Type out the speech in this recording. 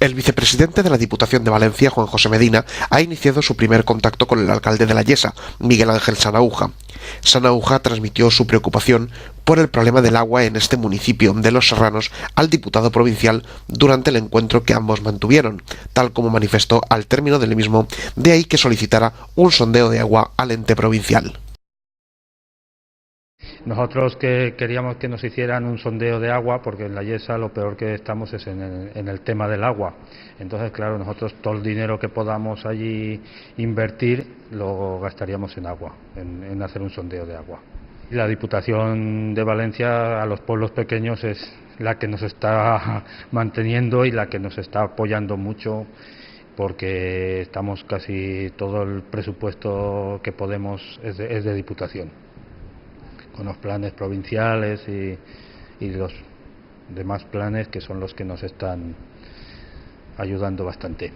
El vicepresidente de la Diputación de Valencia, Juan José Medina, ha iniciado su primer contacto con el alcalde de La Yesa, Miguel Ángel Sanahúja. Sanahúja transmitió su preocupación por el problema del agua en este municipio de Los Serranos al diputado provincial durante el encuentro que ambos mantuvieron, tal como manifestó al término del mismo, de ahí que solicitara un sondeo de agua al ente provincial. Nosotros que queríamos que nos hicieran un sondeo de agua, porque en La Yesa lo peor que estamos es en el tema del agua. Entonces, claro, nosotros todo el dinero que podamos allí invertir lo gastaríamos en agua, en hacer un sondeo de agua. La Diputación de Valencia a los pueblos pequeños es la que nos está manteniendo y la que nos está apoyando mucho, porque estamos casi todo el presupuesto que podemos es de Diputación, con los planes provinciales y los demás planes que son los que nos están ayudando bastante.